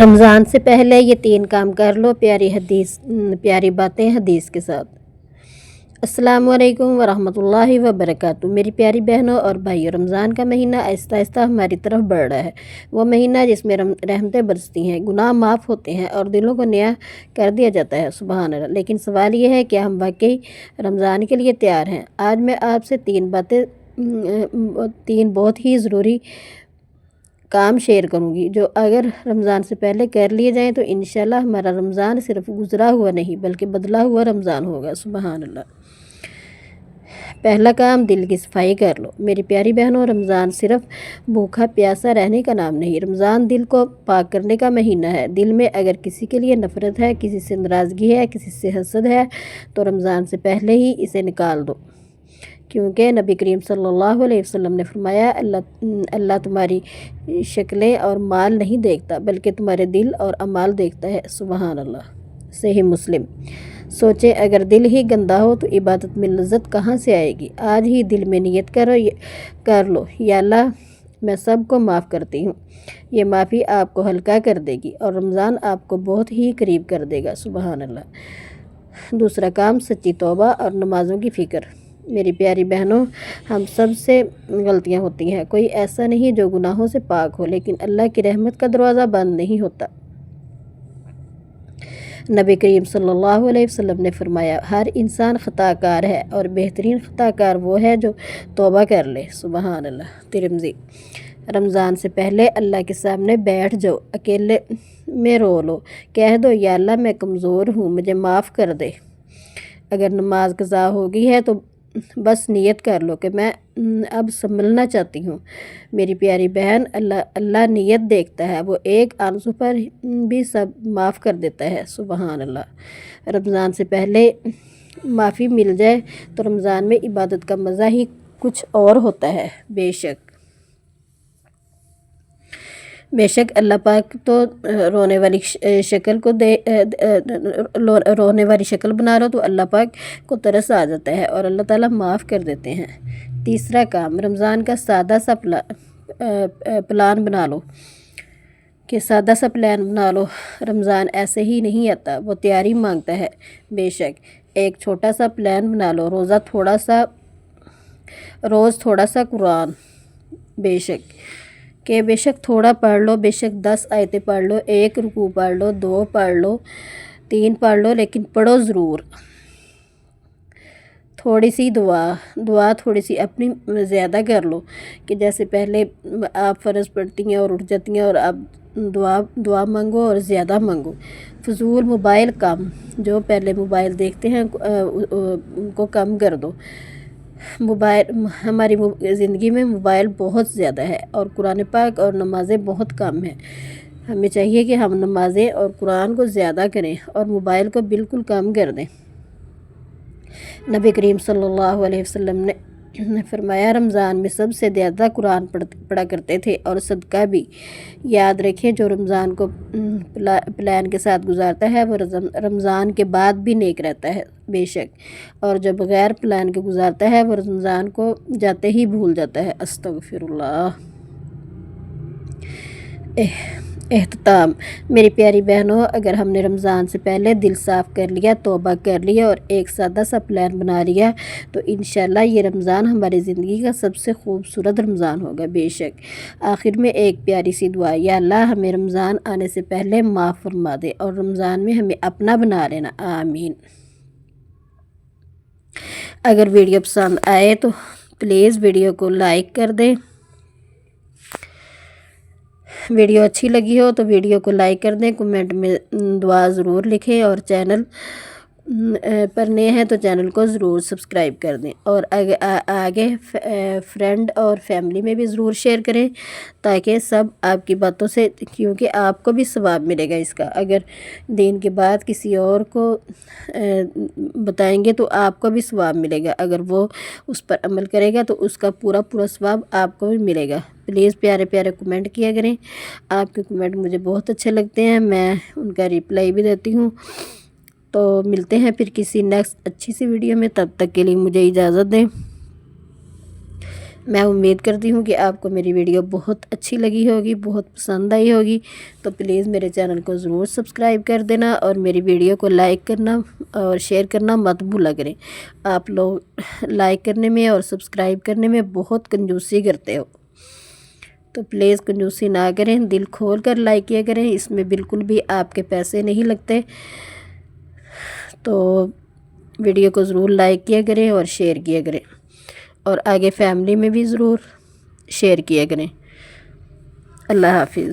رمضان سے پہلے یہ 3 کام کر لو، پیاری باتیں حدیث کے ساتھ۔ السلام علیکم ورحمۃ اللہ وبرکاتہ۔ میری پیاری بہنوں اور بھائیوں، رمضان کا مہینہ آہستہ آہستہ ہماری طرف بڑھ رہا ہے۔ وہ مہینہ جس میں رحمتیں برستی ہیں، گناہ معاف ہوتے ہیں اور دلوں کو نیا کر دیا جاتا ہے۔ سبحان اللہ۔ لیکن سوال یہ ہے کہ ہم واقعی رمضان کے لیے تیار ہیں؟ آج میں آپ سے 3 بہت ہی ضروری کام شیئر کروں گی جو اگر رمضان سے پہلے کر لیے جائیں تو انشاءاللہ ہمارا رمضان صرف گزرا ہوا نہیں بلکہ بدلا ہوا رمضان ہوگا۔ سبحان اللہ۔ پہلا کام، دل کی صفائی کر لو۔ میری پیاری بہنوں، رمضان صرف بھوکا پیاسا رہنے کا نام نہیں، رمضان دل کو پاک کرنے کا مہینہ ہے۔ دل میں اگر کسی کے لیے نفرت ہے، کسی سے ناراضگی ہے، کسی سے حسد ہے تو رمضان سے پہلے ہی اسے نکال دو، کیونکہ نبی کریم صلی اللہ علیہ وسلم نے فرمایا اللہ تمہاری شکلیں اور مال نہیں دیکھتا بلکہ تمہارے دل اور اعمال دیکھتا ہے۔ سبحان اللہ۔ صحیح مسلم۔ سوچیں، اگر دل ہی گندا ہو تو عبادت میں لذت کہاں سے آئے گی؟ آج ہی دل میں نیت کر لو، یا اللہ میں سب کو معاف کرتی ہوں۔ یہ معافی آپ کو ہلکا کر دے گی اور رمضان آپ کو بہت ہی قریب کر دے گا۔ سبحان اللہ۔ دوسرا کام، سچی توبہ اور نمازوں کی فکر۔ میری پیاری بہنوں، ہم سب سے غلطیاں ہوتی ہیں، کوئی ایسا نہیں جو گناہوں سے پاک ہو، لیکن اللہ کی رحمت کا دروازہ بند نہیں ہوتا۔ نبی کریم صلی اللہ علیہ وسلم نے فرمایا، ہر انسان خطا کار ہے اور بہترین خطا کار وہ ہے جو توبہ کر لے۔ سبحان اللہ۔ ترمذی۔ رمضان سے پہلے اللہ کے سامنے بیٹھ جاؤ، اکیلے میں رو لو، کہہ دو یا اللہ میں کمزور ہوں، مجھے معاف کر دے۔ اگر نماز قضا ہو گئی ہے تو بس نیت کر لو کہ میں اب سنبھلنا چاہتی ہوں۔ میری پیاری بہن، اللہ نیت دیکھتا ہے، وہ ایک آنسو پر بھی سب معاف کر دیتا ہے۔ سبحان اللہ۔ رمضان سے پہلے معافی مل جائے تو رمضان میں عبادت کا مزہ ہی کچھ اور ہوتا ہے۔ بے شک اللہ پاک تو رونے والی شکل بنا لو تو اللہ پاک کو ترس آ جاتا ہے اور اللہ تعالیٰ معاف کر دیتے ہیں۔ تیسرا کام، رمضان کا سادہ سا پلان بنا لو رمضان ایسے ہی نہیں آتا، وہ تیاری مانگتا ہے۔ بے شک ایک چھوٹا سا پلان بنا لو، روز تھوڑا سا قرآن، بے شک تھوڑا پڑھ لو، بے شک 10 آیتیں پڑھ لو، 1 رکوع پڑھ لو، 2 پڑھ لو، 3 پڑھ لو، لیکن پڑھو ضرور۔ تھوڑی سی دعا تھوڑی سی اپنی زیادہ کر لو، کہ جیسے پہلے آپ فرض پڑھتی ہیں اور اٹھ جاتی ہیں اور اب دعا مانگو اور زیادہ مانگو۔ فضول موبائل کم، جو پہلے موبائل دیکھتے ہیں ان کو کم کر دو۔ ہماری زندگی میں موبائل بہت زیادہ ہے اور قرآن پاک اور نمازیں بہت کم ہیں۔ ہمیں چاہیے کہ ہم نمازیں اور قرآن کو زیادہ کریں اور موبائل کو بالکل کم کر دیں۔ نبی کریم صلی اللہ علیہ وسلم نے فرمایا، رمضان میں سب سے زیادہ قرآن پڑھا کرتے تھے اور صدقہ بھی۔ یاد رکھیں، جو رمضان کو پلان کے ساتھ گزارتا ہے وہ رمضان کے بعد بھی نیک رہتا ہے۔ بے شک، اور جو بغیر پلان کے گزارتا ہے وہ رمضان کو جاتے ہی بھول جاتا ہے۔ استغفر اللہ۔ اختتام۔ میری پیاری بہنوں، اگر ہم نے رمضان سے پہلے دل صاف کر لیا، توبہ کر لیا اور ایک سادہ سا پلان بنا لیا تو انشاءاللہ یہ رمضان ہماری زندگی کا سب سے خوبصورت رمضان ہوگا۔ بے شک آخر میں ایک پیاری سی دعا، یا اللہ ہمیں رمضان آنے سے پہلے معاف فرما دے اور رمضان میں ہمیں اپنا بنا لینا، آمین۔ اگر ویڈیو پسند آئے تو پلیز ویڈیو کو لائک کر دیں۔ ویڈیو اچھی لگی ہو تو ویڈیو کو لائک کر دیں، کمنٹ میں دعا ضرور لکھیں اور چینل پر نئے ہیں تو چینل کو ضرور سبسکرائب کر دیں اور آگے فرینڈ اور فیملی میں بھی ضرور شیئر کریں تاکہ سب آپ کی باتوں سے، کیونکہ آپ کو بھی ثواب ملے گا اس کا۔ اگر دین کی بات کسی اور کو بتائیں گے تو آپ کو بھی ثواب ملے گا، اگر وہ اس پر عمل کرے گا تو اس کا پورا ثواب آپ کو بھی ملے گا۔ پلیز پیارے پیارے کمنٹ کیا کریں، آپ کے کمنٹ مجھے بہت اچھے لگتے ہیں، میں ان کا ریپلائی بھی دیتی ہوں۔ تو ملتے ہیں پھر کسی نیکسٹ اچھی سی ویڈیو میں، تب تک کے لیے مجھے اجازت دیں۔ میں امید کرتی ہوں کہ آپ کو میری ویڈیو بہت اچھی لگی ہوگی، بہت پسند آئی ہوگی، تو پلیز میرے چینل کو ضرور سبسکرائب کر دینا اور میری ویڈیو کو لائک کرنا اور شیئر کرنا مت بھولا کریں۔ آپ لوگ لائک کرنے میں اور سبسکرائب کرنے میں بہت کنجوسی کرتے ہو، تو پلیز کنجوسی نہ کریں، دل کھول کر لائک کیا کریں، اس میں بالکل بھی آپ کے پیسے نہیں لگتے۔ تو ویڈیو کو ضرور لائک کیا کریں اور شیئر کیا کریں، اور آگے فیملی میں بھی ضرور شیئر کیا کریں۔ اللہ حافظ۔